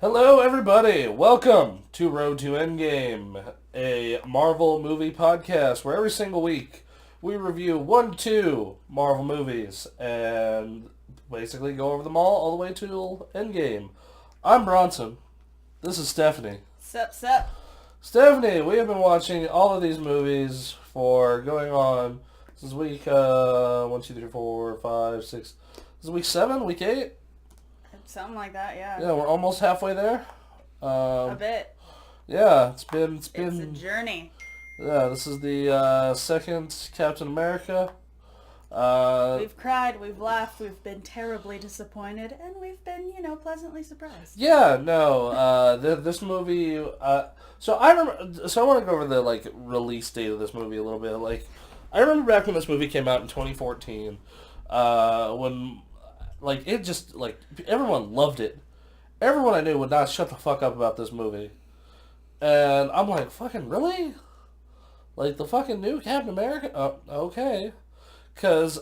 Hello, everybody. Welcome to Road to Endgame, a Marvel movie podcast where every single week we review two Marvel movies and basically go over them all the way to Endgame. I'm Bronson. This is Stephanie. Sup, sup. Stephanie, we have been watching all of these movies for going on. This is week 1, 2, 3, 4, 5, 6. This is week 7, week 8. Something like that, yeah. Yeah, we're almost halfway there. A Um, bit. Yeah, it's It's a been journey. yeah. This is the second Captain America. Uh, We've cried, we've laughed, we've been terribly disappointed, and we've been, pleasantly surprised. yeah, no. This movie. So I remember. So I want to go over the release date of this movie a little bit. I remember back when this movie came out in 2014. When it just everyone loved it. Everyone I knew would not shut the fuck up about this movie, and I'm like, fucking really? Like the fucking new Captain America? Oh, okay. Because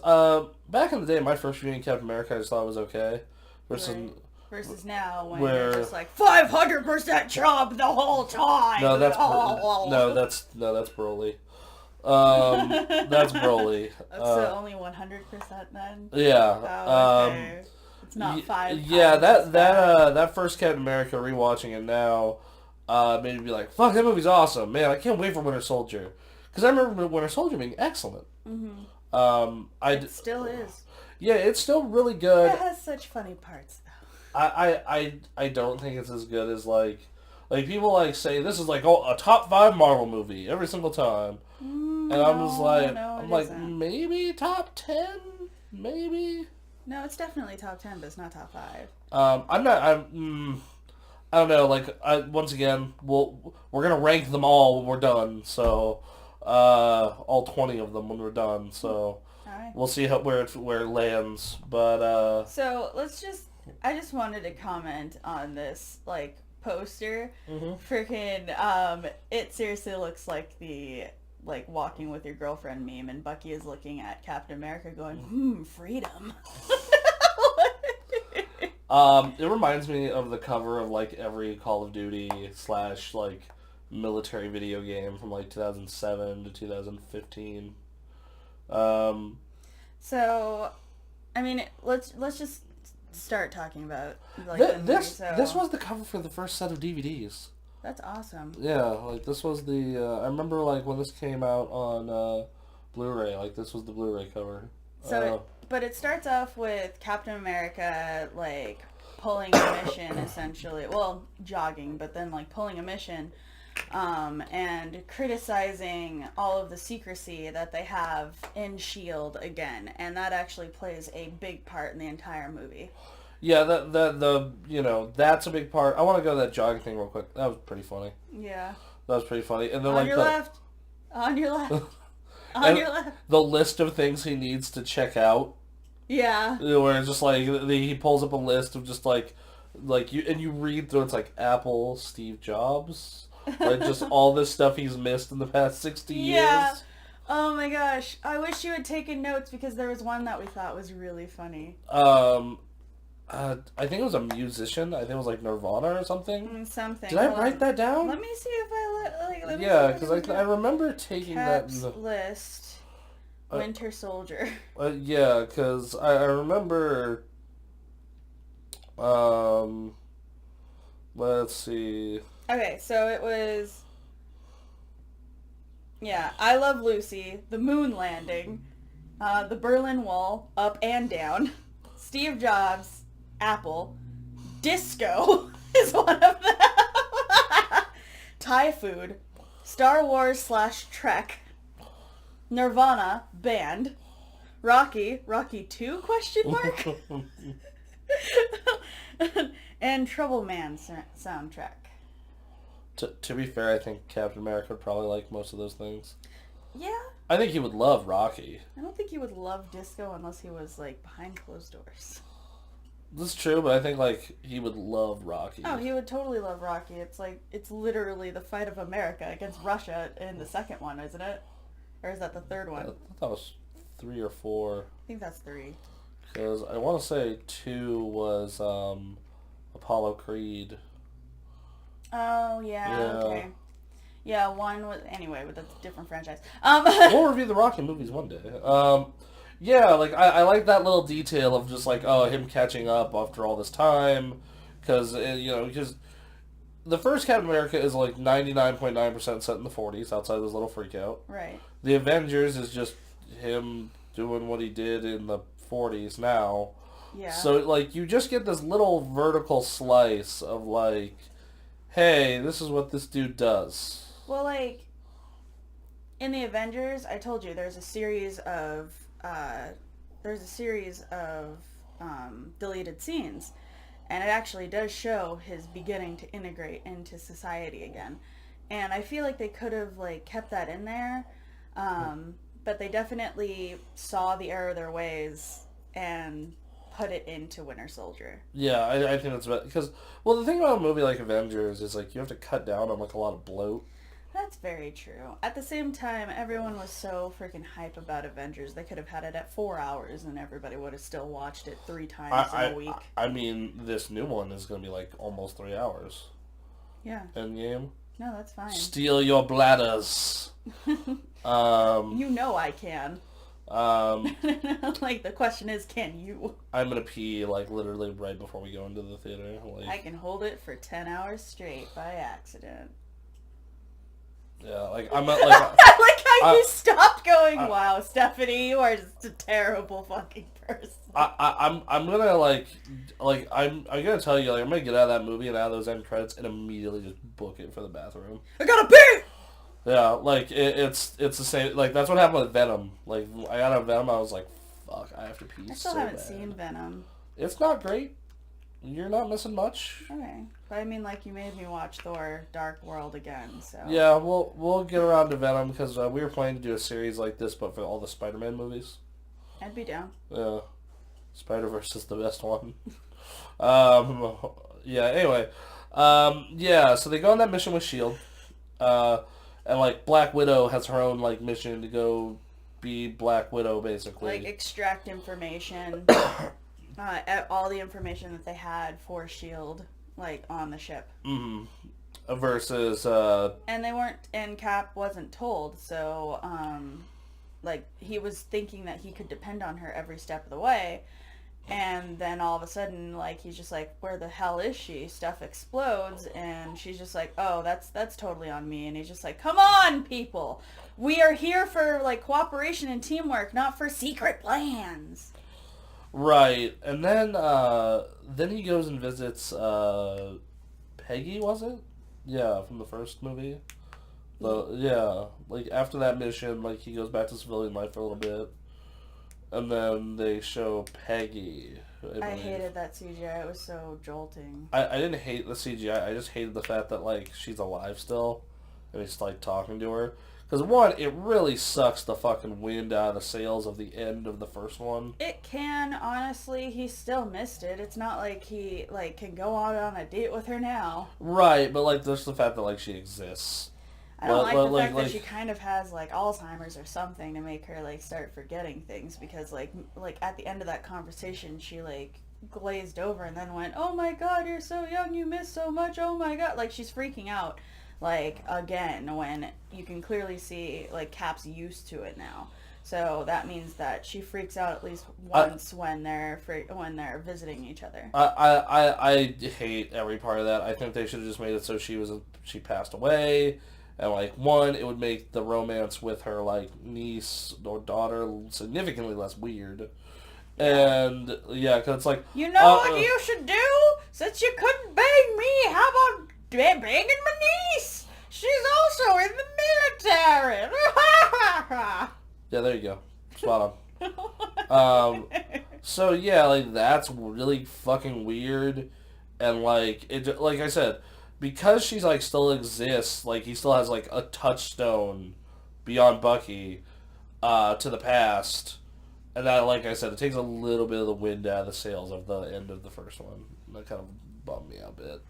back in the day, my first viewing of Captain America, I just thought it was okay. Versus, Right. Versus now, when where you're just like, 500% job the whole time! no, that's Broly. That's Broly. So only 100% then? Yeah. Oh, okay. It's not 5 Yeah, times that as that bad. that first Captain America, rewatching it now, made me be like, "Fuck, that movie's awesome, man! I can't wait for Winter Soldier." Because I remember Winter Soldier being excellent. Mm-hmm. I It still is. yeah, it's still really good. It has such funny parts, though. I don't think it's as good as people say this is a top 5 Marvel movie every single time, and I'm just No, I'm it like isn't. maybe top 10, maybe. No, it's definitely top 10, but it's not top 5. I'm not I don't know, once again we're gonna rank them all when we're done, so all 20 of them when we're done, so Alright. we'll see where it lands, but So I just wanted to comment on this, poster. mhm. Freaking, it seriously looks like the, walking with your girlfriend meme, and Bucky is looking at Captain America going, freedom. It reminds me of the cover of every Call of Duty slash military video game from 2007 to 2015. Um, So, I mean, let's just start talking about, the movie, so... this was the cover for the first set of DVDs. That's awesome. Yeah, this was the I remember when this came out on Blu-ray, this was the Blu-ray cover. So, but it starts off with Captain America, pulling a mission, essentially. Well, jogging, but then, pulling a mission, and criticizing all of the secrecy that they have in S.H.I.E.L.D. again. And that actually plays a big part in the entire movie. Yeah, that's a big part. I want to go to that jogging thing real quick. That was pretty funny. Yeah. That was pretty funny. And then On your left. On your left. On and your left. the list of things he needs to check out. Yeah. Where it's just he pulls up a list of just you read through, it's Apple, Steve Jobs, just all this stuff he's missed in the past 60 Yeah. years. Oh my gosh. I wish you had taken notes because there was one that we thought was really funny. I think it was a musician. I think it was Nirvana or something. Something. Did I Hold write on. that down? Let me see if let me see Yeah, if because can I remember taking that. Caps list. Uh, Winter Soldier. Yeah, because I remember. Um, let's see. Okay, so it was. Yeah, I Love Lucy, The Moon Landing, The Berlin Wall, Up and Down, Steve Jobs, Apple, Disco is one of them. Thai food, Star Wars slash Trek, Nirvana band, Rocky 2 question mark, and Trouble Man soundtrack. To be fair, I think Captain America would probably like most of those things. Yeah, I think he would love Rocky. I don't think he would love disco unless he was behind closed doors. That's true, but I think he would love Rocky. Oh, he would totally love Rocky. It's literally the fight of America against Russia in the second one, isn't it? Or is that the third one? I thought that was 3 or 4. I think that's 3. Because I want to say 2 was Apollo Creed. Oh, yeah, Yeah. okay. Yeah, one was... Anyway, but that's a different franchise. We'll review the Rocky movies one day. Yeah, like, I like that little detail of just, like, oh, him catching up after all this time. Because, because the first Captain America is, like, 99.9% set in the 40s, outside of his little freak out. Right. The Avengers is just him doing what he did in the 40s now. Yeah. So, like, you just get this little vertical slice of, like, hey, this is what this dude does. Well, like, in the Avengers, I told you there's a series of deleted scenes, and it actually does show his beginning to integrate into society again. And I feel like they could have like kept that in there, but they definitely saw the error of their ways and put it into Winter Soldier. Yeah, I think that's about because the thing about a movie like Avengers is like you have to cut down on like a lot of bloat. That's very true. At the same time, everyone was so freaking hype about Avengers. They could have had it at 4 hours and everybody would have still watched it 3 times in a week. I mean, this new one is going to be like almost 3 hours. Yeah. Endgame. No, that's fine. Steal your bladders. You know I can. Like, the question is, can you? I'm going to pee, like, literally right before we go into the theater. Like, I can hold it for 10 hours straight by accident. Yeah, like, I'm not, I like how you stopped going, wow, Stephanie, you are just a terrible fucking person. I'm gonna, I'm gonna tell you, like, I'm gonna get out of that movie and out of those end credits and immediately just book it for the bathroom. I gotta pee! Yeah, like, it's the same, like, that's what happened with Venom. Like, I got out of Venom, I was like, fuck, I have to pee I still so haven't bad. seen Venom. It's not great. You're not missing much. Okay. But I mean, like, you made me watch Thor Dark World again, so... Yeah, we'll get around to Venom, because we were planning to do a series like this, but for all the Spider-Man movies. I'd be down. Yeah. Spider-Verse is the best one. Yeah, anyway. Yeah, so they go on that mission with S.H.I.E.L.D. And, like, Black Widow has her own, like, mission to go be Black Widow, basically. Like, extract information, all the information that they had for S.H.I.E.L.D., like, on the ship. Mm-hmm. Versus, And they weren't, and Cap wasn't told, so, like, he was thinking that he could depend on her every step of the way, and then all of a sudden, like, he's just like, where the hell is she? Stuff explodes, and she's just like, oh, that's totally on me, and he's just like, come on, people! We are here for, like, cooperation and teamwork, not for secret plans! Right, and then he goes and visits, Peggy, was it? Yeah, from the first movie. Yeah, like, after that mission, like, he goes back to civilian life for a little bit. And then they show Peggy. I hated that CGI. It was so jolting. I didn't hate the CGI. I just hated the fact that, like, she's alive still. And he's, like, talking to her. Because, one, it really sucks the fucking wind out of the sails of the end of the first one. It can, honestly. He still missed it. It's not like he, like, can go out on a date with her now. Right, but, like, just the fact that, like, she exists. I don't like the fact that she kind of has, like, Alzheimer's or something to make her, like, start forgetting things. Because, like at the end of that conversation, she, like, glazed over and then went, oh my god, you're so young, you miss so much, oh my god. Like, she's freaking out, like, again, when you can clearly see, like, Cap's used to it now. So that means that she freaks out at least once when they're visiting each other. I hate every part of that. I think they should have just made it so she passed away. And, like, one, it would make the romance with her, like, niece or daughter significantly less weird. And, yeah, because it's like... You know what you should do? Since you couldn't bang me, how about banging my niece? She's also in the military. Yeah, there you go. Spot on. So, yeah, like, that's really fucking weird. And, like, like I said... Because she's, like, still exists, like, he still has, like, a touchstone beyond Bucky to the past. And that, like I said, it takes a little bit of the wind out of the sails of the end of the first one. That kind of bummed me out a bit.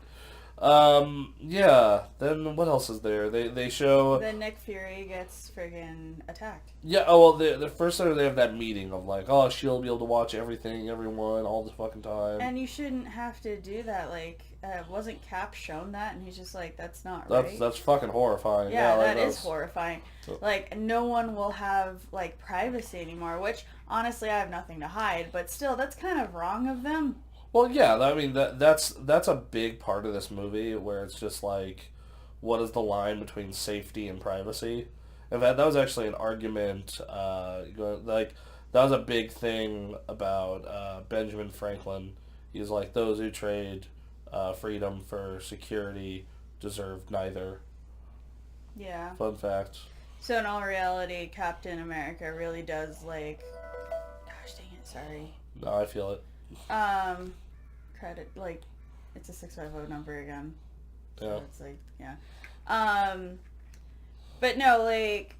Yeah. Then what else is there? They show. Then Nick Fury gets friggin' attacked. Yeah. Oh well, the first time they have that meeting of like, oh, she'll be able to watch everything, everyone, all the fucking time. And you shouldn't have to do that. Like, wasn't Cap shown that? And he's just like, that's not That's right. that's fucking horrifying. Yeah, like, that is horrifying. Like, no one will have, like, privacy anymore, which, honestly, I have nothing to hide, but still, that's kind of wrong of them. Well, yeah. I mean, that's a big part of this movie where it's just like, what is the line between safety and privacy? In fact, that was actually an argument. Like that was a big thing about Benjamin Franklin. He's like, those who trade freedom for security deserve neither. Yeah. Fun fact. So, in all reality, Captain America really does, like, gosh dang it, sorry. No, I feel it. Credit, like, it's a 650 number again. So Yeah. it's like, yeah. But no, like,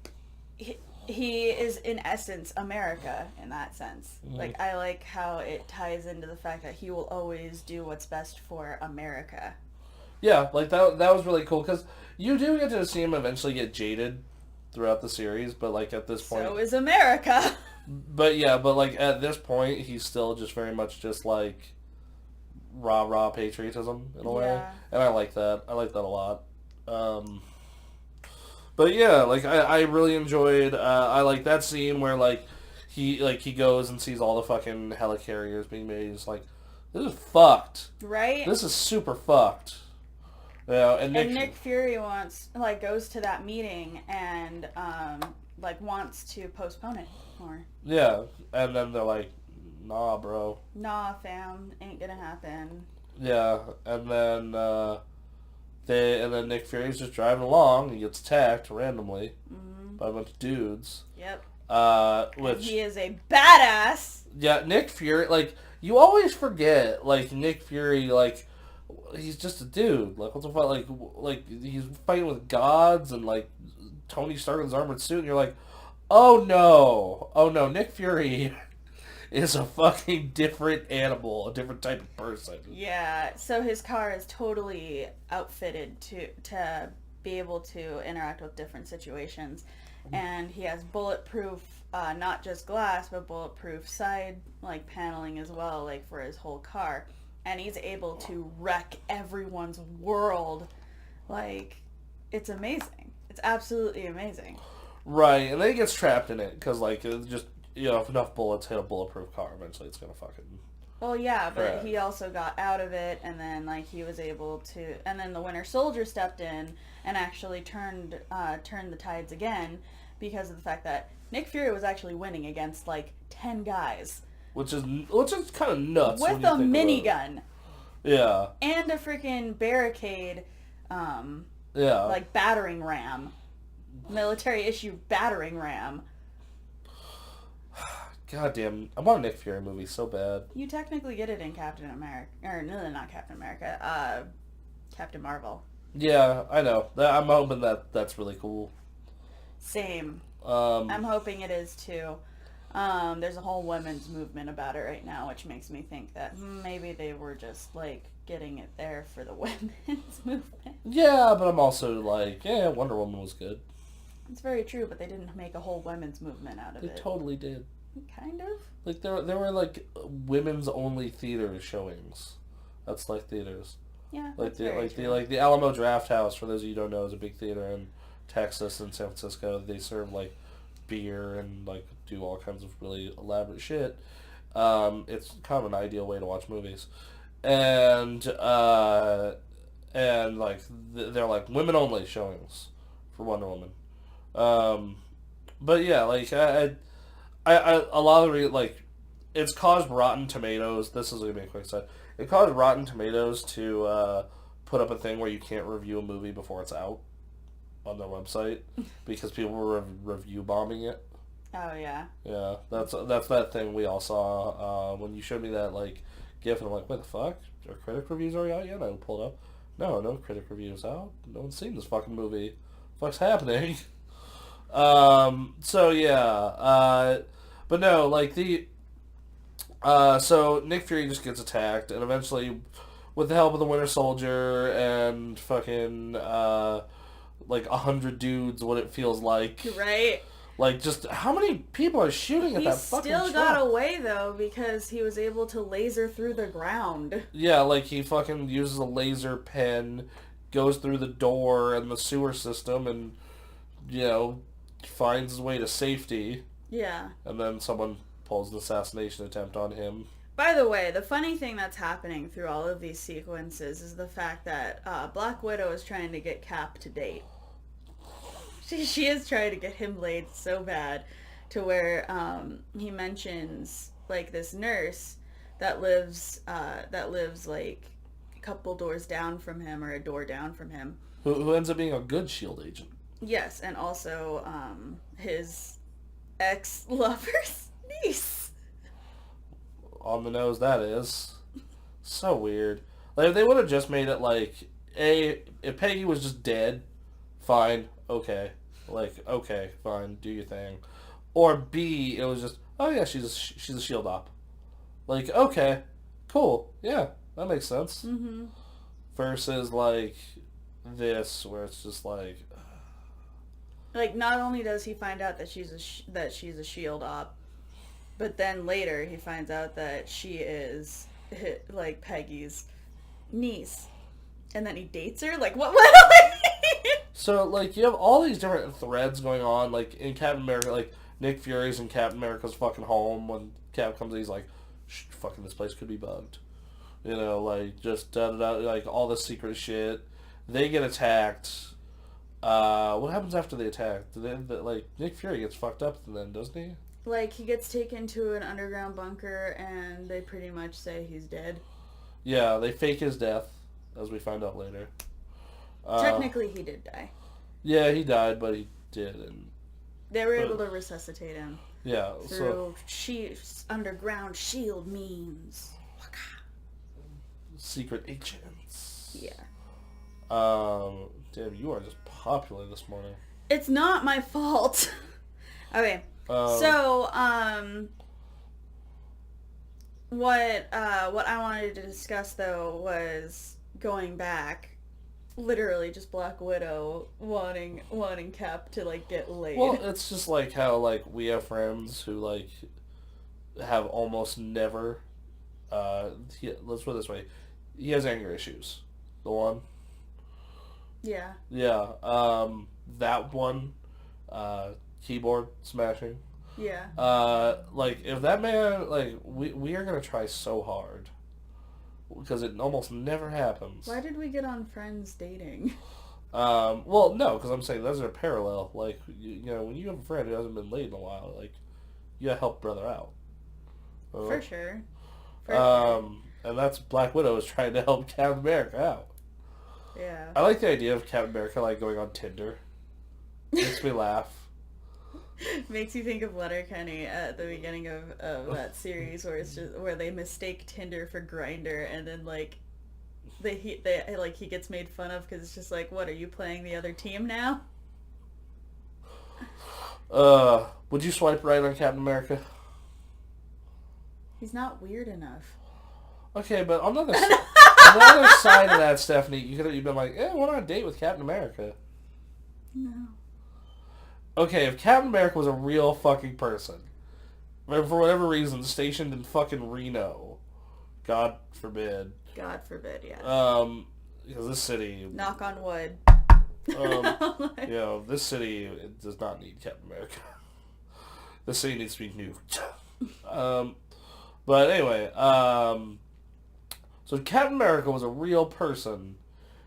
he is in essence America in that sense. Mhm. Like, I like how it ties into the fact that he will always do what's best for America. Yeah, like that was really cool because you do get to see him eventually get jaded throughout the series, but like at this point, So is America. but like at this point, he's still just very much just like rah patriotism in a way, Yeah. and I like that. I like that a lot. But yeah, like I really enjoyed. I like that scene where he goes and sees all the fucking helicarriers being made. He's like, this is fucked. Right? This is super fucked. Yeah, and Nick Fury goes to that meeting and wants to postpone it more. Yeah, and then they're like, nah, bro. Nah, fam, ain't gonna happen. Yeah, and then Nick Fury's just driving along. He gets attacked randomly by a bunch of dudes. Yep. Which And he is a badass. yeah, Nick Fury. Like you always forget, like Nick Fury, like he's just a dude. Like what the fuck? Like he's fighting with gods and like Tony Stark in his armored suit, and you're like, oh no, Nick Fury is a fucking different animal, a different type of person. Yeah. So his car is totally outfitted to be able to interact with different situations, and he has bulletproof, not just glass, but bulletproof side paneling as well, like for his whole car. And he's able to wreck everyone's world. Like, it's amazing. It's absolutely amazing. Right, and then he gets trapped in it because it's just if enough bullets hit a bulletproof car, eventually it's gonna fucking. Well, yeah, but Correct. he also got out of it, and then he was able to, and then the Winter Soldier stepped in and actually turned the tides again because of the fact that Nick Fury was actually winning against 10 guys Which is kind of nuts when with you a think minigun Yeah, and a freaking barricade, yeah. battering ram, military issue battering ram. God damn, I want a Nick Fury movie so bad. You technically get it in Captain America, or no, not Captain America, Captain Marvel. Yeah, I know. I'm hoping that's really cool. Same. Um, I'm hoping it is too. There's a whole women's movement about it right now, which makes me think that maybe they were just getting it there for the women's movement. yeah, but I'm also yeah, Wonder Woman was good. It's very true, but they didn't make a whole women's movement out of They it. totally did. Kind of. There were women's only theater showings. That's theaters. Yeah. Like That's very true. the Alamo Draft House, for those of you who don't know, is a big theater in Texas and San Francisco. They serve beer and do all kinds of really elaborate shit. It's kind of an ideal way to watch movies, and they're women only showings for Wonder Woman. But yeah, I a lot of it's caused Rotten Tomatoes. This is gonna be a quick side. It caused Rotten Tomatoes to put up a thing where you can't review a movie before it's out on their website because people were review bombing it. Oh yeah. Yeah, that's that thing we all saw when you showed me that GIF, and I'm like, what the fuck? Are critic reviews already out yet? I pulled up. No critic reviews out. No one's seen this fucking movie. What's happening? So yeah, but no, so Nick Fury just gets attacked, and eventually with the help of the Winter Soldier and fucking like 100 dudes, what it feels like. Right. Like, just how many people are shooting at that fucking He still truck? got away, though, because he was able to laser through the ground. Yeah, like, he fucking uses a laser pen, goes through the door and the sewer system, and, you know, finds his way to safety. Yeah. And then someone pulls an assassination attempt on him. By the way, the funny thing that's happening through all of these sequences is the fact that Black Widow is trying to get Cap to date. She is trying to get him laid so bad to where he mentions like this nurse that lives like a couple doors down from him or a door down from him. Who ends up being a good S.H.I.E.L.D. agent. Yes, and also his ex-lover's niece. On the nose that is. So weird. Like, if they would have just made it like, if Peggy was just dead, fine, okay. Like, okay, fine, do your thing. Or B, it was just, oh yeah, she's a S.H.I.E.L.D. op. Like, okay, cool, yeah, that makes sense. Mm-hmm. Versus, like, this, where it's just like... Like, not only does he find out that she's a S.H.I.E.L.D. op, but then later he finds out that she is, like, Peggy's niece. And then he dates her? Like, what? So, like, you have all these different threads going on, like, in Captain America, like, Nick Fury's in Captain America's fucking home. When Cap comes in, he's like, fucking this place could be bugged. You know, like, just da-da-da, like, all this secret shit. They get attacked. What happens after they attack? Like, Nick Fury gets fucked up then, doesn't he? Like, he gets taken to an underground bunker, and they pretty much say he's dead. Yeah, they fake his death, as we find out later. Technically, he did die. Yeah, he died, but he did, and... They were able to resuscitate him. Yeah, through underground S.H.I.E.L.D. means. Secret agents. Yeah. Damn, you are just popular this morning. It's not my fault. Okay. So, what I wanted to discuss, though, was going back. Literally just Black Widow wanting Cap to, like, get laid. Well, it's just like how, like, we have friends who, like, have almost never, let's put it this way, he has anger issues. The one. Yeah. Yeah, that one, keyboard smashing. Yeah. Like, if that man, like, we are gonna try so hard. Because it almost never happens. Why did we get on Friends dating? Well, no, because I'm saying those are parallel. Like, you know, when you have a friend who hasn't been laid in a while, like, you gotta help brother out. For sure. And that's Black Widow is trying to help Captain America out. Yeah. I like the idea of Captain America, like, going on Tinder. Makes me laugh. Makes you think of Letterkenny at the beginning of that series where it's just where they mistake Tinder for Grindr, and then like he gets made fun of because it's just like, what, are you playing the other team now? Would you swipe right on Captain America? He's not weird enough. Okay, but on the other side of that, Stephanie, you could have been like, I went on a date with Captain America. No. Okay, if Captain America was a real fucking person, but for whatever reason stationed in fucking Reno, God forbid. God forbid, yeah. Because this city... Knock on wood. You know, this city does not need Captain America. This city needs to be nuked. But anyway, so Captain America was a real person.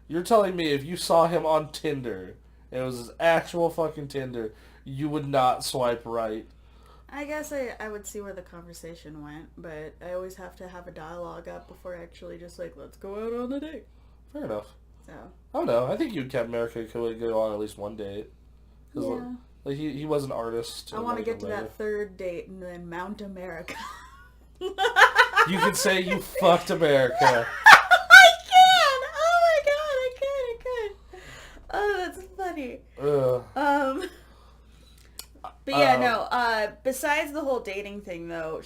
You're telling me if you saw him on Tinder... and it was his actual fucking Tinder, you would not swipe right. I guess I would see where the conversation went, but I always have to have a dialogue up before actually just like, let's go out on a date. Fair enough. So. I don't know. I think you and Captain America could go on at least one date. Yeah. Like he was an artist. I want to get to that third date and then Mount America. You could say you fucked America. Oh, that's funny. Ugh. But yeah, no. Besides the whole dating thing, though,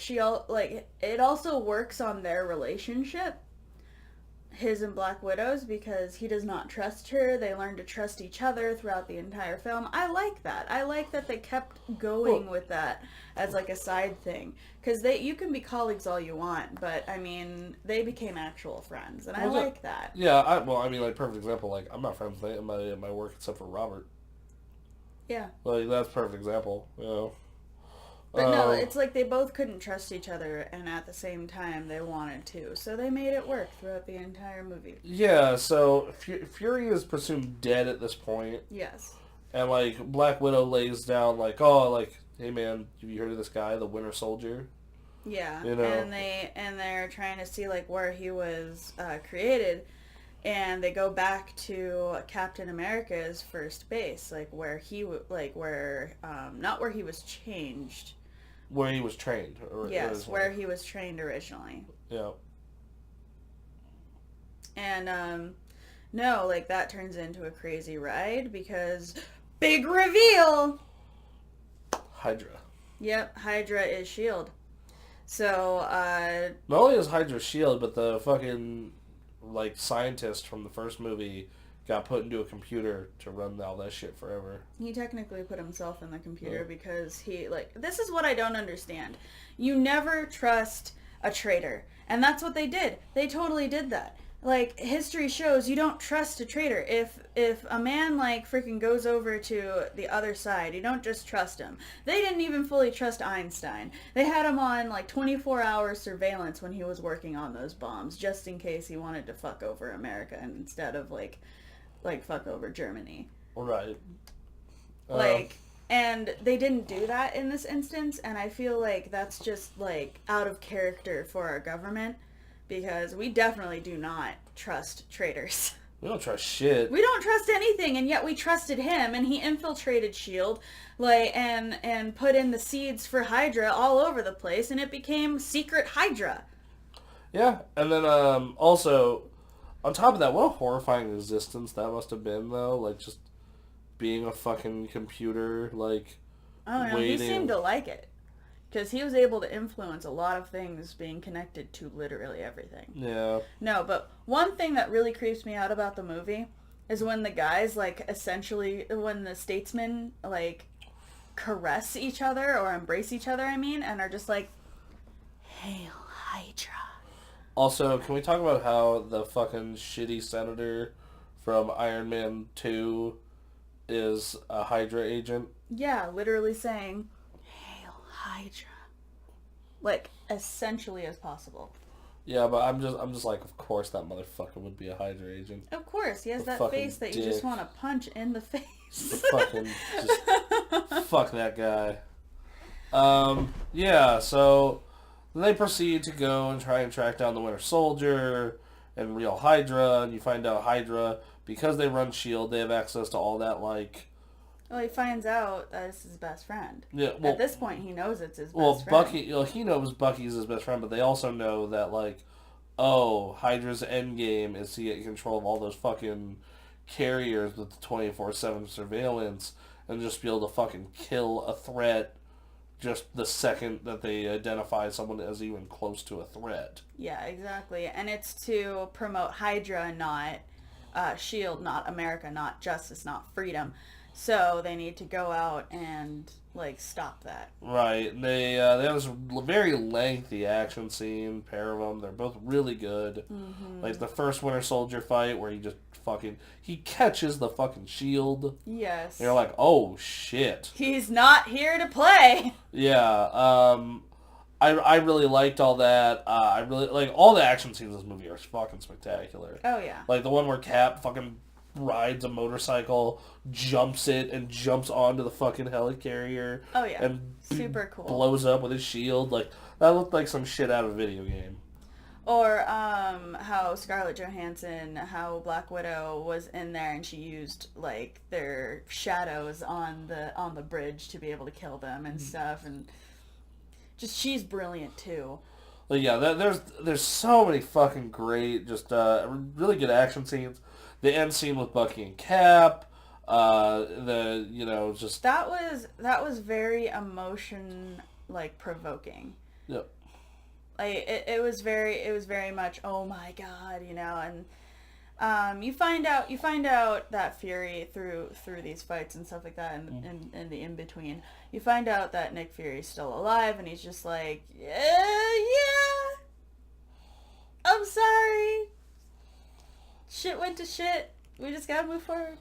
it also works on their relationship. his and Black Widow's because he does not trust her. They learn to trust each other throughout the entire film. I like that. I like that they kept going with that as like a side thing. Because you can be colleagues all you want, but I mean, they became actual friends, and I like that. Yeah, I mean, like, perfect example, like, I'm not friends with anybody at my work except for Robert. Yeah. Like, that's a perfect example, you know. But no, it's like they both couldn't trust each other, and at the same time they wanted to. So they made it work throughout the entire movie. Yeah, so Fury is presumed dead at this point. Yes. And, like, Black Widow lays down, like, oh, like, hey, man, have you heard of this guy, the Winter Soldier? Yeah, you know? and they're trying to see, like, where he was created, and they go back to Captain America's first base, like, where he, not where he was changed. Where he was trained. Yes, where he was trained originally. Yeah. And, no, like, that turns into a crazy ride because big reveal! Hydra. Yep, Hydra is S.H.I.E.L.D. So, not only is Hydra S.H.I.E.L.D., but the fucking, like, scientist from the first movie got put into a computer to run all that shit forever. He technically put himself in the computer because he, like, this is what I don't understand. You never trust a traitor. And that's what they did. They totally did that. Like, history shows you don't trust a traitor. If a man, like, freaking goes over to the other side, you don't just trust him. They didn't even fully trust Einstein. They had him on, like, 24-hour surveillance when he was working on those bombs, just in case he wanted to fuck over America instead of, like fuck over Germany. Right. Like, and they didn't do that in this instance, and I feel like that's just, like, out of character for our government. Because we definitely do not trust traitors. We don't trust shit. We don't trust anything, and yet we trusted him, and he infiltrated S.H.I.E.L.D., like, and put in the seeds for Hydra all over the place, and it became Secret Hydra. Yeah, and then also, on top of that, what a horrifying existence that must have been, though. Like, just being a fucking computer, like, oh, no, he seemed to like it. Because he was able to influence a lot of things being connected to literally everything. Yeah. No, but one thing that really creeps me out about the movie is when the guys, like, essentially, when the statesmen, like, caress each other, or embrace each other, I mean, and are just like, Hail Hydra. Also, can we talk about how the fucking shitty senator from Iron Man 2 is a Hydra agent? Yeah, literally saying, Hydra. Like, essentially as possible. Yeah, but I'm just like, of course that motherfucker would be a Hydra agent. Of course, he has that face that you just want to punch in the face. Fuck that guy. Yeah, so then they proceed to go and try and track down the Winter Soldier and real Hydra, and you find out Hydra, because they run S.H.I.E.L.D., they have access to all that, like... Well, he finds out that it's his best friend. Yeah, well, at this point, he knows it's his best friend. Well, Bucky, he knows Bucky's his best friend, but they also know that, like, oh, Hydra's endgame is to get control of all those fucking carriers with the 24/7 surveillance and just be able to fucking kill a threat just the second that they identify someone as even close to a threat. Yeah, exactly. And it's to promote Hydra, not S.H.I.E.L.D., not America, not justice, not freedom. So they need to go out and, like, stop that. Right. They have this very lengthy action scene, pair of them. They're both really good. Mm-hmm. Like the first Winter Soldier fight where he catches the fucking shield. Yes. And you're like, oh shit. He's not here to play. Yeah. I really liked all that. I really, like, all the action scenes in this movie are fucking spectacular. Oh yeah. Like the one where Cap fucking rides a motorcycle, jumps it, and jumps onto the fucking helicarrier. Oh yeah, and super cool. Blows up with his shield. Like, that looked like some shit out of a video game. Or how Scarlett Johansson, how Black Widow was in there and she used, like, their shadows on the bridge to be able to kill them and stuff, and just she's brilliant too. But yeah, there's so many fucking great, just really good action scenes. The end scene with Bucky and Cap, just... That was very provoking. Yep. Like it was very much, oh my god, you know. And you find out that Fury through these fights and stuff like that, and in the in between, you find out that Nick Fury's still alive, and he's just like, yeah, I'm sorry, shit went to shit. We just gotta move forward.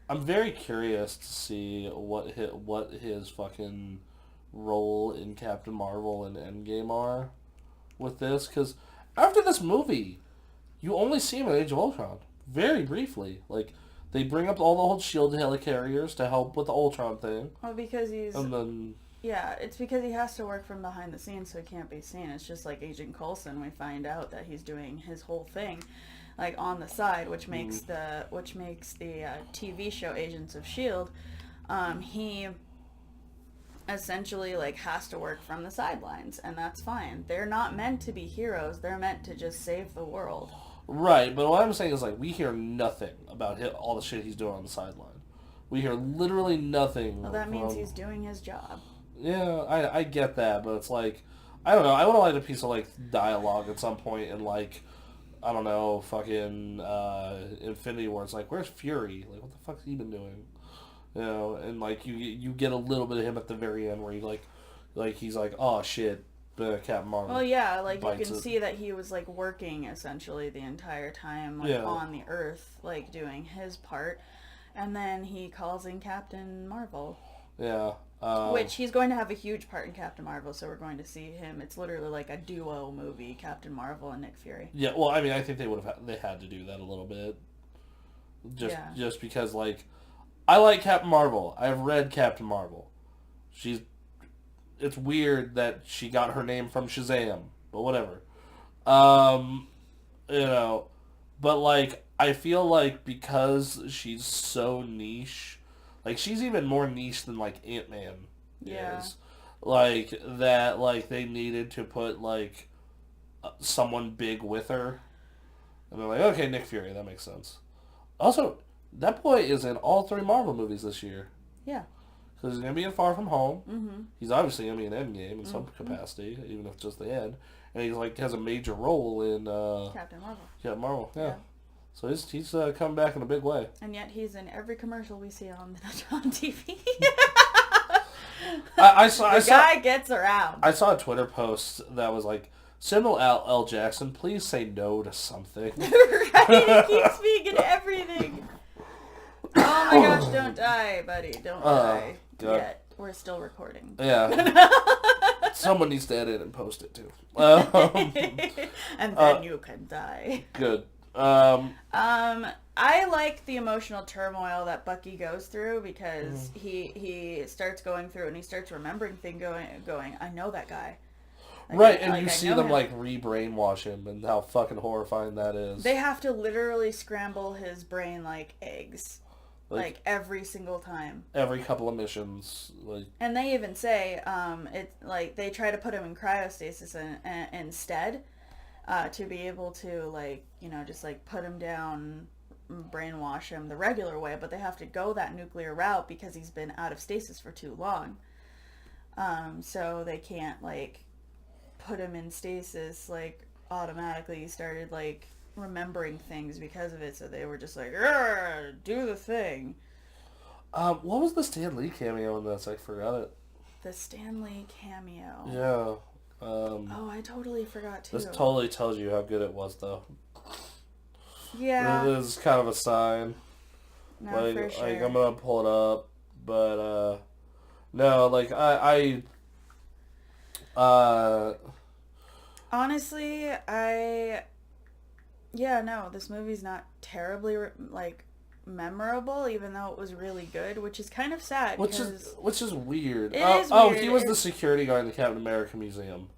I'm very curious to see what his fucking role in Captain Marvel and Endgame are with this, because after this movie, you only see him in Age of Ultron very briefly. Like, they bring up all the old SHIELD helicarriers to help with the Ultron thing. Well, because he's... And then... Yeah, it's because he has to work from behind the scenes, so he can't be seen. It's just like Agent Coulson. We find out that he's doing his whole thing, like, on the side, which makes the TV show Agents of S.H.I.E.L.D. He essentially, like, has to work from the sidelines, and that's fine. They're not meant to be heroes. They're meant to just save the world. Right, but what I'm saying is, like, we hear nothing about all the shit he's doing on the sideline. We hear literally nothing. Well, that means he's doing his job. Yeah, I get that, but it's like, I don't know, I would have liked a piece of, like, dialogue at some point in, like, I don't know, fucking Infinity War. It's like, where's Fury? Like, what the fuck's he been doing? You know, and, like, you get a little bit of him at the very end where he, like he's like, oh, shit, Captain Marvel. Well, yeah, like, you can see that he was, like, working, essentially, the entire time, like, on the Earth, like, doing his part. And then he calls in Captain Marvel. Yeah. Which he's going to have a huge part in Captain Marvel, so we're going to see him. It's literally like a duo movie, Captain Marvel and Nick Fury. Yeah, well, I mean, I think they had to do that a little bit. Just because, like, I like Captain Marvel. I've read Captain Marvel. It's weird that she got her name from Shazam, but whatever. You know, but, like, I feel like because she's so niche, like, she's even more niche than, like, Ant-Man is. Like, that, like, they needed to put, like, someone big with her. And they're like, okay, Nick Fury, that makes sense. Also, that boy is in all 3 Marvel movies this year. Yeah. Because he's going to be in Far From Home. Mm-hmm. He's obviously going to be in Endgame in some capacity, even if it's just the end. And he's, like, has a major role in... Captain Marvel. Captain Marvel, yeah. So he's coming back in a big way. And yet he's in every commercial we see on TV. The guy gets around. I saw a Twitter post that was like, Samuel L. Jackson, please say no to something. Right? He keeps being in everything. Oh my gosh, don't die, buddy. Don't die. God. Yet. We're still recording. Yeah. Someone needs to edit and post it too. And then you can die. Good. I like the emotional turmoil that Bucky goes through because he starts going through and he starts remembering things going, I know that guy. Like, right, and you see them, like, re-brainwash him and how fucking horrifying that is. They have to literally scramble his brain like eggs. Like every single time. Every couple of missions. And they even say, they try to put him in cryostasis instead. To be able to, like, you know, just, like, put him down, brainwash him the regular way, but they have to go that nuclear route because he's been out of stasis for too long. So they can't, like, put him in stasis, like, automatically. He started, like, remembering things because of it, so they were just like, do the thing. What was the Stan Lee cameo in this? I forgot it. The Stan Lee cameo. Yeah. I totally forgot too. This totally tells you how good it was, though. Yeah. It is kind of a sign. No, like, for sure. Like, I'm gonna pull it up, but, no, like, honestly, this movie's not terribly, like, memorable, even though it was really good, which is kind of sad. Which is weird. It is weird. He was the security guard in the Captain America Museum.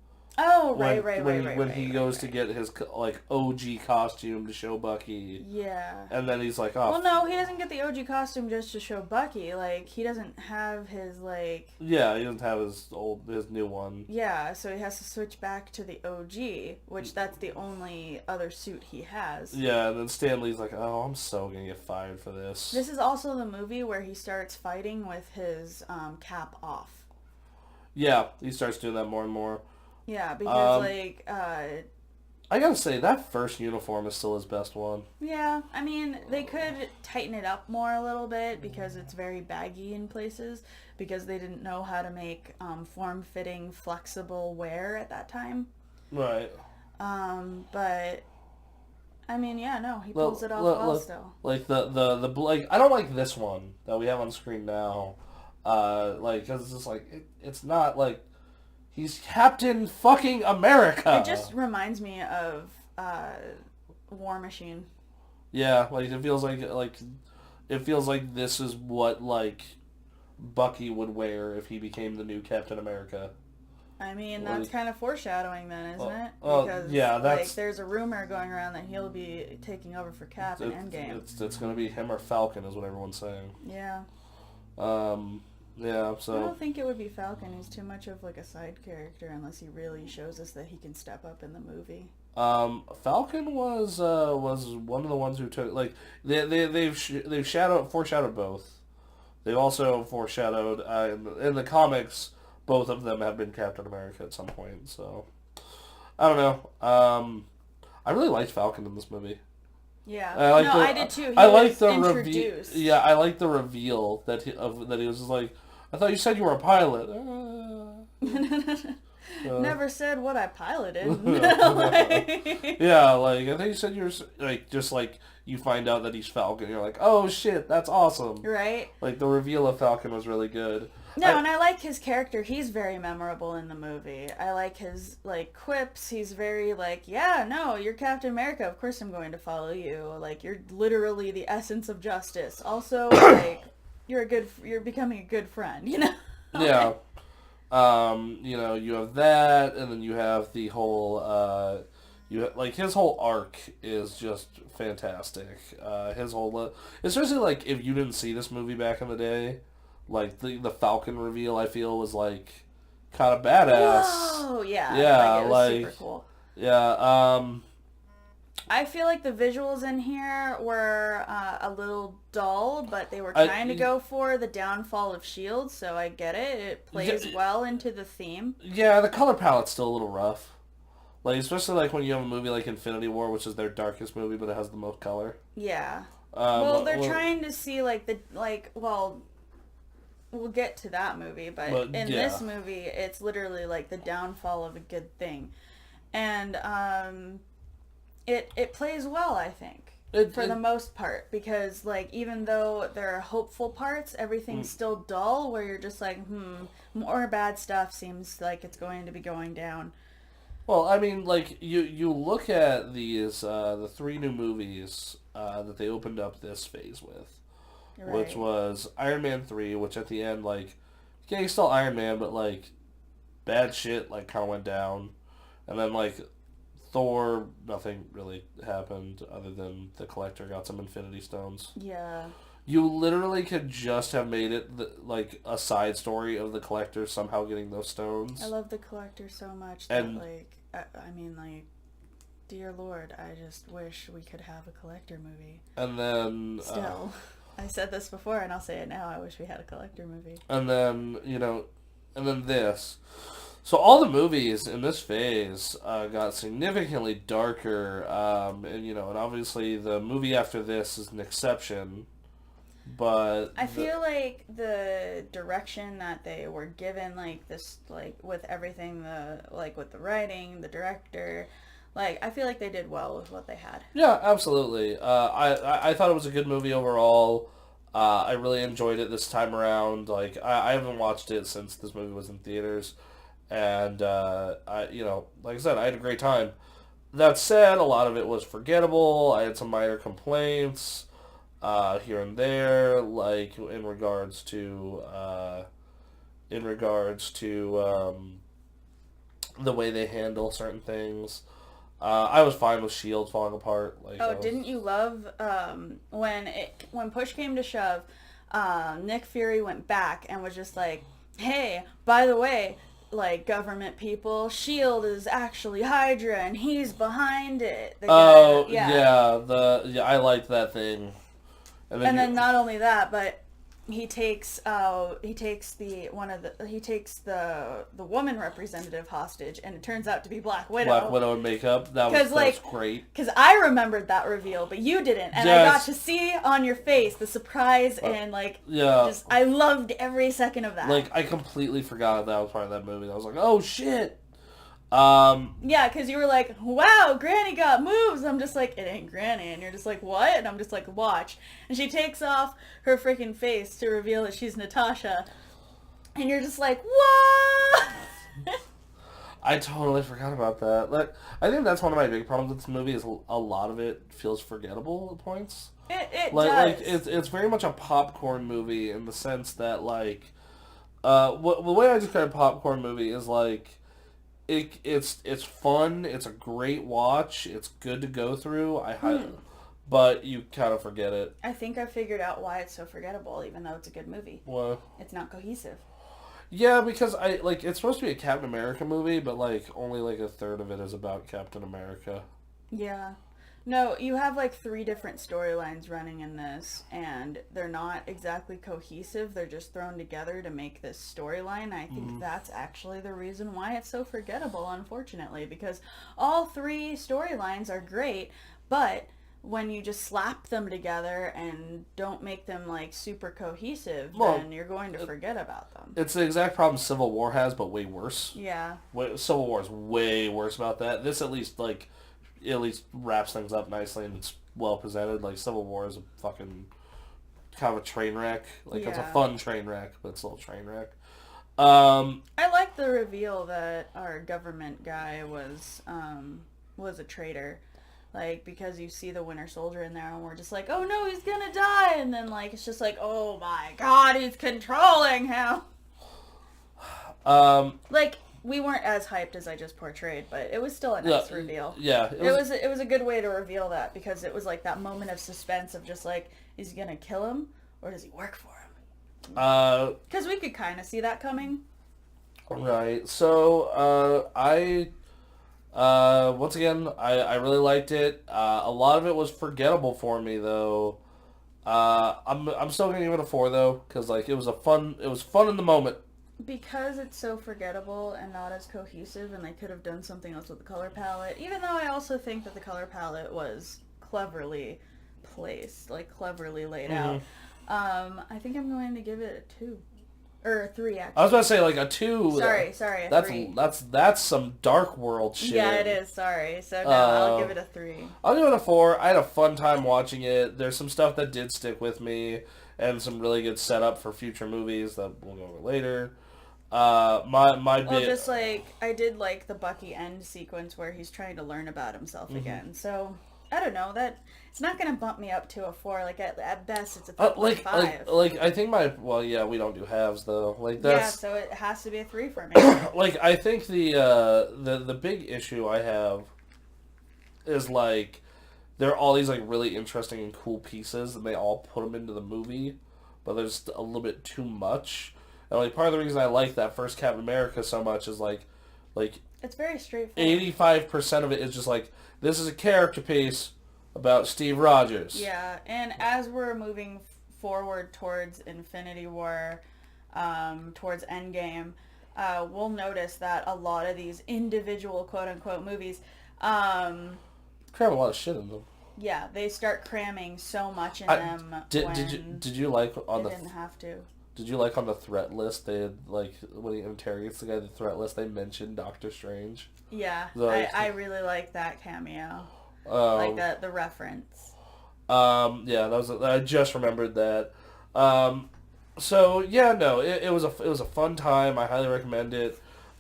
Oh, right. When he goes to get his, like, OG costume to show Bucky. Yeah. And then he's like, oh. Well, no, he doesn't get the OG costume just to show Bucky. Like, he doesn't have his, like... Yeah, he doesn't have his new one. Yeah, so he has to switch back to the OG, which that's the only other suit he has. Yeah, and then Stan Lee's like, oh, I'm so gonna get fired for this. This is also the movie where he starts fighting with his cap off. Yeah, he starts doing that more and more. Yeah, because I gotta say, that first uniform is still his best one. yeah, I mean, they could tighten it up more a little bit because it's very baggy in places because they didn't know how to make form-fitting, flexible wear at that time. Right. But I mean, yeah, no, he pulls it off well still. Like like I don't like this one that we have on screen now. Like, 'cause it's just like it's not like he's Captain fucking America. It just reminds me of War Machine. Yeah, like it feels like this is what like Bucky would wear if he became the new Captain America. I mean, that's kind of foreshadowing then, isn't it? Because yeah, that's like there's a rumor going around that he'll be taking over for Cap in Endgame. It's gonna be him or Falcon, is what everyone's saying. Yeah. Yeah. So I don't think it would be Falcon. He's too much of like a side character unless he really shows us that he can step up in the movie. Falcon was one of the ones who took like they've foreshadowed both. They've also foreshadowed in the comics. Both of them have been Captain America at some point, so I don't know. I really liked Falcon in this movie. Yeah, I did too. I like the reveal. Yeah, I like the reveal that he was just like, I thought you said you were a pilot. Never said what I piloted. Yeah, like I think you said you're like just like you find out that he's Falcon. You're like, oh shit, that's awesome. Right. Like the reveal of Falcon was really good. No, and I like his character. He's very memorable in the movie. I like his, like, quips. He's very, like, yeah, no, you're Captain America. Of course I'm going to follow you. Like, you're literally the essence of justice. Also, like, you're becoming a good friend, you know? Yeah. You know, you have that, and then you have the whole, his whole arc is just fantastic. His whole, especially, like, if you didn't see this movie back in the day, like, the Falcon reveal, I feel, was, like, kind of badass. Oh, yeah. Yeah, it was super cool. Yeah, I feel like the visuals in here were a little dull, but they were trying to go for the downfall of S.H.I.E.L.D., so I get it. It plays well into the theme. Yeah, the color palette's still a little rough. Like, especially, like, when you have a movie like Infinity War, which is their darkest movie, but it has the most color. Yeah. Well, they're trying to see, we'll get to that movie, but in this movie, it's literally like the downfall of a good thing. And it plays well, I think, for the most part, because like even though there are hopeful parts, everything's still dull, where you're just like, more bad stuff seems like it's going to be going down. Well, I mean, like, you look at these, the 3 new movies that they opened up this phase with. Right. Which was Iron Man 3, which at the end, like, yeah, he's still Iron Man, but, like, bad shit, like, kind of went down. And then, like, Thor, nothing really happened other than the Collector got some Infinity Stones. Yeah. You literally could just have made it, like, a side story of the Collector somehow getting those stones. I love the Collector so much that, like, I mean, like, dear Lord, I just wish we could have a Collector movie. And then... Still... I said this before, and I'll say it now. I wish we had a Collector movie. And then, and then this. So all the movies in this phase got significantly darker, and obviously the movie after this is an exception, but... I feel like the direction that they were given, like, this, like, with everything, with the writing, the director... Like, I feel like they did well with what they had. Yeah, absolutely. I thought it was a good movie overall. I really enjoyed it this time around. Like, I haven't watched it since this movie was in theaters. And, like I said, I had a great time. That said, a lot of it was forgettable. I had some minor complaints here and there, like, in regards to the way they handle certain things. I was fine with S.H.I.E.L.D. falling apart. Like, didn't you love when push came to shove, Nick Fury went back and was just like, hey, by the way, like, government people, S.H.I.E.L.D. is actually Hydra and he's behind it. I liked that thing. And then not only that, but he takes the woman representative hostage, and it turns out to be Black Widow. Black Widow in makeup. That was great. Because I remembered that reveal, but you didn't, and yes. I got to see on your face the surprise and just I loved every second of that. Like I completely forgot that was part of that movie. I was like, oh shit. Yeah, because you were like, wow, Granny got moves. I'm just like, it ain't Granny. And you're just like, what? And I'm just like, watch. And she takes off her freaking face to reveal that she's Natasha. And you're just like, what? I totally forgot about that. Like, I think that's one of my big problems with this movie is a lot of it feels forgettable at points. It does. Like, it's very much a popcorn movie in the sense that, like, the way I describe a popcorn movie is, like, it's fun. It's a great watch. It's good to go through. But you kind of forget it. I think I figured out why it's so forgettable, even though it's a good movie. What? It's not cohesive. Yeah, because it's supposed to be a Captain America movie, but only a third of it is about Captain America. Yeah. No, you have 3 different storylines running in this, and they're not exactly cohesive. They're just thrown together to make this storyline. I think that's actually the reason why it's so forgettable, unfortunately, because all 3 storylines are great, but when you just slap them together and don't make them super cohesive, then you're going to forget about them. It's the exact problem Civil War has, but way worse. Yeah. Civil War is way worse about that. This at least wraps things up nicely and it's well presented. Civil War is a fucking kind of a train wreck. It's a fun train wreck, but it's a little train wreck. I like the reveal that our government guy was a traitor. Because you see the Winter Soldier in there and we're just like, oh no, he's gonna die, and then it's just like, oh my god, he's controlling him. We weren't as hyped as I just portrayed, but it was still a nice reveal. Yeah. It was a good way to reveal that, because it was that moment of suspense of just is he gonna kill him or does he work for him? Because we could kind of see that coming. Right. So, once again, I really liked it. A lot of it was forgettable for me, though. I'm still gonna give it a 4 though, because it was fun in the moment. Because it's so forgettable and not as cohesive, and they could have done something else with the color palette. Even though I also think that the color palette was cleverly placed, cleverly laid out. I think I'm going to give it a 2. Or a 3, actually. I was about to say, a 2. Sorry, a 3. That's some Dark World shit. Yeah, it is, sorry. So, no, I'll give it a 3. I'll give it a 4. I had a fun time watching it. There's some stuff that did stick with me, and some really good setup for future movies that we'll go over later. Just I did like the Bucky end sequence where he's trying to learn about himself again. So I don't know, that it's not gonna bump me up to a 4. At best it's a 3.5. I think we don't do halves though. So it has to be a 3 for me. I think the big issue I have is there are all these really interesting and cool pieces, and they all put them into the movie, but there's a little bit too much. And part of the reason I like that first Captain America so much is it's very straightforward. 85% of it is just this is a character piece about Steve Rogers. Yeah, and as we're moving forward towards Infinity War, towards Endgame, we'll notice that a lot of these individual quote-unquote movies cram a lot of shit in them. Yeah, they start cramming so much in them. Did you like on they didn't have to. Did you on the threat list they had when he interrogates the guy, the threat list they mentioned Doctor Strange? Yeah, I really like that cameo. The reference. Yeah, I just remembered that. So yeah, no, it was a fun time. I highly recommend it.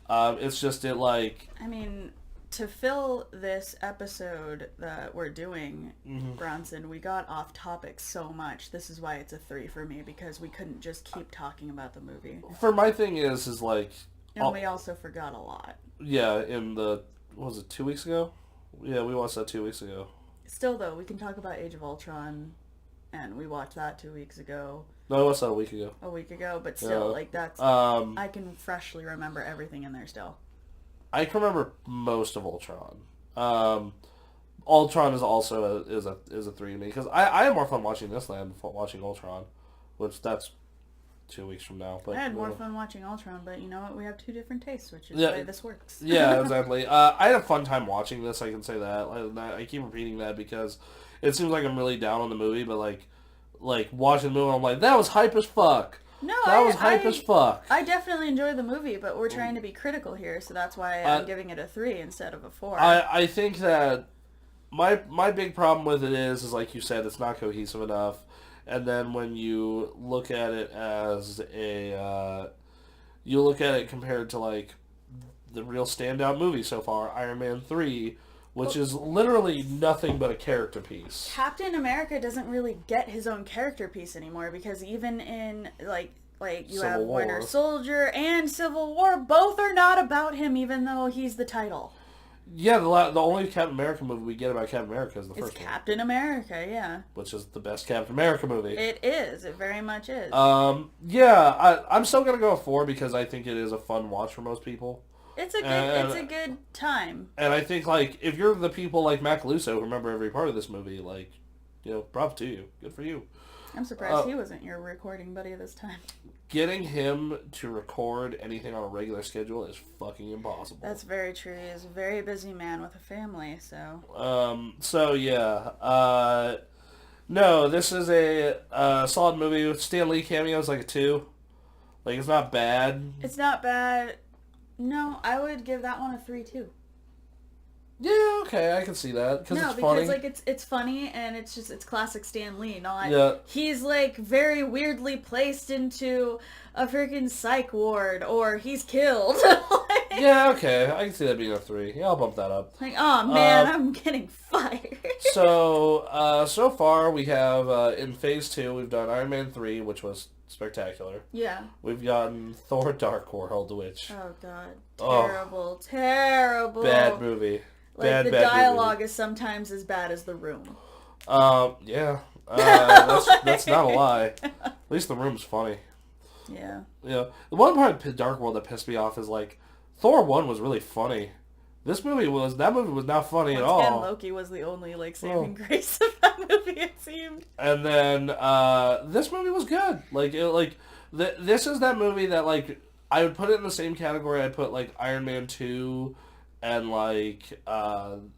It's just I mean, to fill this episode that we're doing, Bronson, we got off topic so much. This is why it's a 3 for me, because we couldn't just keep talking about the movie. For my thing is and we also forgot a lot. Yeah, what was it, 2 weeks ago? Yeah, we watched that 2 weeks ago. Still though, we can talk about Age of Ultron, and we watched that 2 weeks ago. No, I watched that a week ago. But still, that's I can freshly remember everything in there still. I can remember most of Ultron. Ultron is also is a 3 to me, because I had more fun watching this than watching Ultron, which that's 2 weeks from now. But I had more fun watching Ultron, but you know what? We have two different tastes, which is Yeah. the way this works. Yeah, exactly. I had a fun time watching this. I can say that. I keep repeating that because it seems like I'm really down on the movie, but like watching the movie, I'm like, that was hype as fuck. No, That was hype as fuck. I definitely enjoy the movie, but we're trying to be critical here, so that's why I'm giving it a 3 instead of a 4. I think that my big problem with it is like you said, it's not cohesive enough. And then when you look at it as you look at it compared to like the real standout movie so far, Iron Man 3, which is literally nothing but a character piece. Captain America doesn't really get his own character piece anymore because even in like you Civil have War. Winter Soldier and Civil War, both are not about him, even though he's the title. Yeah, the only Captain America movie we get about Captain America is the first It's Captain America, yeah. which is the best Captain America movie. It is. It very much is. Yeah, I'm still gonna go with 4 because I think it is a fun watch for most people. It's a good time. And I think, like, if you're the people like Matt Caluso who remember every part of this movie, like, you know, props to you. Good for you. I'm surprised he wasn't your recording buddy this time. Getting him to record anything on a regular schedule is fucking impossible. That's very true. He's a very busy man with a family, so... So, yeah. No, this is a solid movie. Stan Lee cameo is like a 2. Like, it's not bad. It's not bad. No, I would give that one a 3 too. Yeah, okay, I can see that because No, it's funny. because like it's funny and it's classic Stan Lee. Not Yeah. he's like very weirdly placed into a freaking psych ward or he's killed. Yeah, okay, I can see that being a 3. Yeah, I'll bump that up. Like, oh man, I'm getting fired. So far we have in Phase 2 we've done Iron Man 3, which was spectacular. Yeah. We've gotten Thor: Dark World, which Oh god, Oh. terrible. bad movie. Like the bad dialogue is sometimes as bad as The Room. movie. Yeah, that's not a lie. At least The Room's funny. Yeah. Yeah, the one part of Dark World that pissed me off is like Thor 1 was really funny. That movie was not funny at Once again, all. Loki was the only like saving grace of that movie, it seemed. And then this movie was good. This is that movie that like I would put it in the same category I'd put like Iron Man 2 and like kind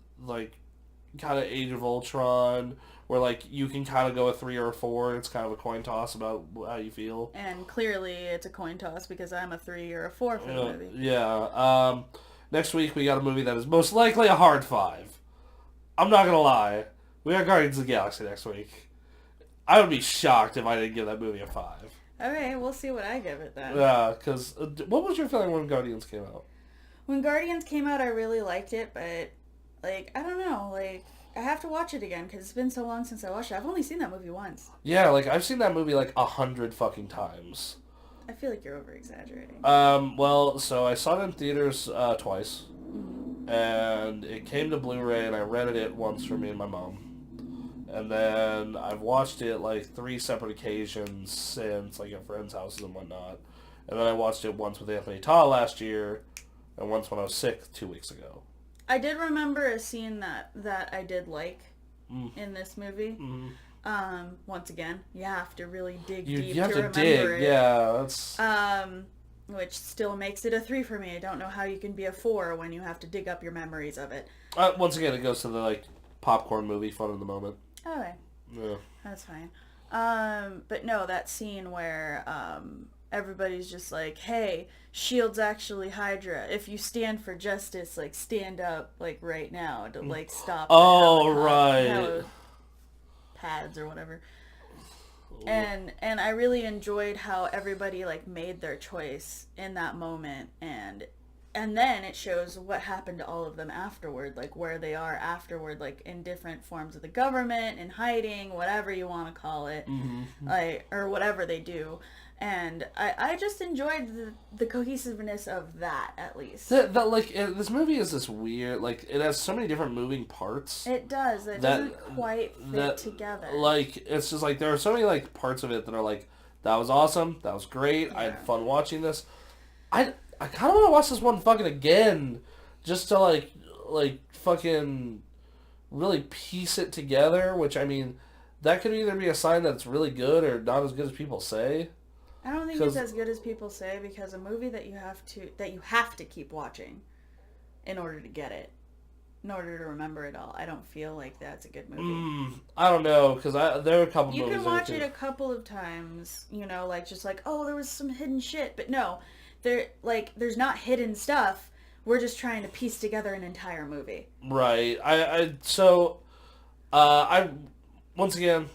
of Age of Ultron, where like you can kind of go a 3 or a 4. It's kind of a coin toss about how you feel. And clearly it's a coin toss because I'm a 3 or a 4 for the movie. Yeah. Next week we got a movie that is most likely a hard 5. I'm not gonna lie. We got Guardians of the Galaxy next week. I would be shocked if I didn't give that movie a 5. Okay, we'll see what I give it then. Yeah, because what was your feeling when Guardians came out? When Guardians came out, I really liked it, but like I don't know, like I have to watch it again because it's been so long since I watched it. I've only seen that movie once. Yeah, like I've seen that movie like 100 fucking times. I feel like you're over exaggerating. Well, so I saw it in theaters twice, and it came to Blu-ray, and I rented it once for me and my mom. And then I've watched it like 3 separate occasions since, like at friends' houses and whatnot. And then I watched it once with Anthony Todd last year, and once when I was sick 2 weeks ago. I did remember a scene that I did like in this movie. Once again, you have to really dig deep You have to to remember dig, it. yeah. That's Which still makes it a 3 for me. I don't know how you can be a 4 when you have to dig up your memories of it. once again it goes to the like popcorn movie, fun in the moment. Okay. Yeah. That's fine. But no, that scene where everybody's just like, hey, S.H.I.E.L.D's actually Hydra. If you stand for justice, like, stand up, like, right now to, like, stop the right. pads or whatever. And I really enjoyed how everybody, like, made their choice in that moment, and then it shows what happened to all of them afterward, like where they are afterward, like in different forms of the government, in hiding, whatever you want to call it, like, or whatever they do. And I just enjoyed the cohesiveness of that, at least. This movie is this weird, like, it has so many different moving parts. It does. It doesn't quite fit together. Like, it's just like, there are so many, like, parts of it that are like, that was awesome, that was great, I had fun watching this. I kind of want to watch this one fucking again, just to, like fucking really piece it together, which, I mean, that could either be a sign that it's really good or not as good as people say. I don't think it's as good as people say, because a movie that you have to keep watching in order to get it, in order to remember it all. I don't feel like that's a good movie. I don't know, because there are a couple You movies. can watch it a couple of times, like just like, oh, there was some hidden shit, but no, there's not hidden stuff. We're just trying to piece together an entire movie. Right. Once again,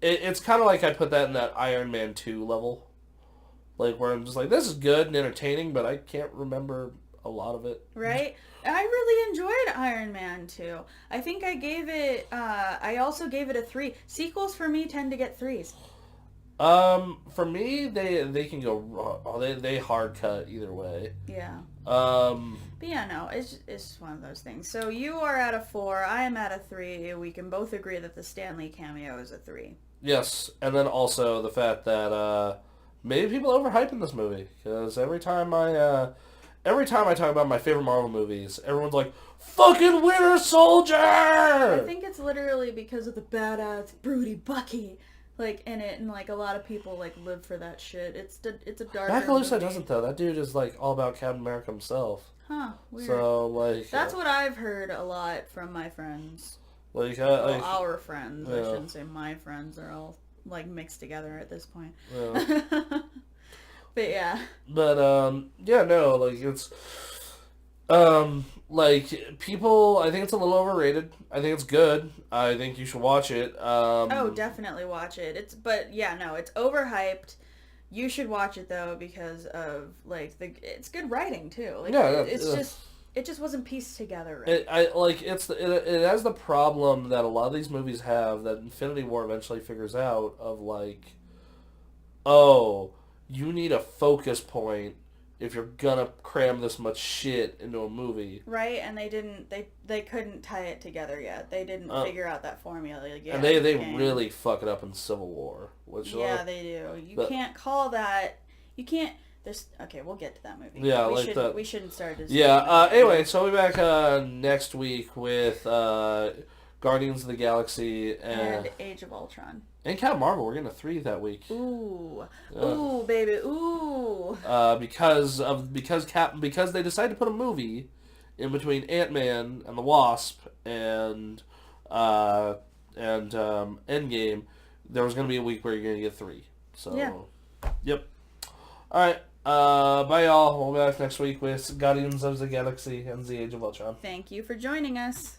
it's kind of like I put that in that Iron Man 2 level. Like, where I'm just like, this is good and entertaining, but I can't remember a lot of it. Right? I really enjoyed Iron Man 2. I think I gave it, I also gave it a 3. Sequels for me tend to get 3s. For me, they can go, they hard cut either way. Yeah. But yeah, no, it's just one of those things. So you are at a 4, I am at a 3. We can both agree that the Stan Lee cameo is a 3. Yes, and then also the fact that maybe people are overhyping this movie, because every time I talk about my favorite Marvel movies, everyone's like, "Fucking Winter Soldier!" I think it's literally because of the badass, broody Bucky, like, in it, and like a lot of people like live for that shit. It's a dark. Macalusa doesn't though. That dude is like all about Captain America himself. Huh. Weird. So like that's what I've heard a lot from my friends. Like, our friends. Yeah. I shouldn't say my friends. They're all like mixed together at this point. Yeah. But yeah. But yeah, no, like it's like people. I think it's a little overrated. I think it's good. I think you should watch it. Oh, definitely watch it. It's overhyped. You should watch it though, because of like it's good writing too. Like, yeah, it just wasn't pieced together It right. has the problem that a lot of these movies have, that Infinity War eventually figures out, of like, oh, you need a focus point if you're gonna cram this much shit into a movie. Right, and they couldn't tie it together yet. They didn't figure out that formula yet. And they really fuck it up in Civil War. Which they do. You can't call that. You can't. Okay, we'll get to that movie. Yeah, we shouldn't start. Anyway, so we'll be back next week with Guardians of the Galaxy and Age of Ultron. And Captain Marvel. We're getting a 3 that week. Ooh, ooh, baby, ooh. Because they decided to put a movie in between Ant-Man and the Wasp and Endgame. There was going to be a week where you're going to get 3. So, yeah. Yep. All right. Bye, y'all. We'll be back next week with Guardians of the Galaxy and the Age of Ultron. Thank you for joining us.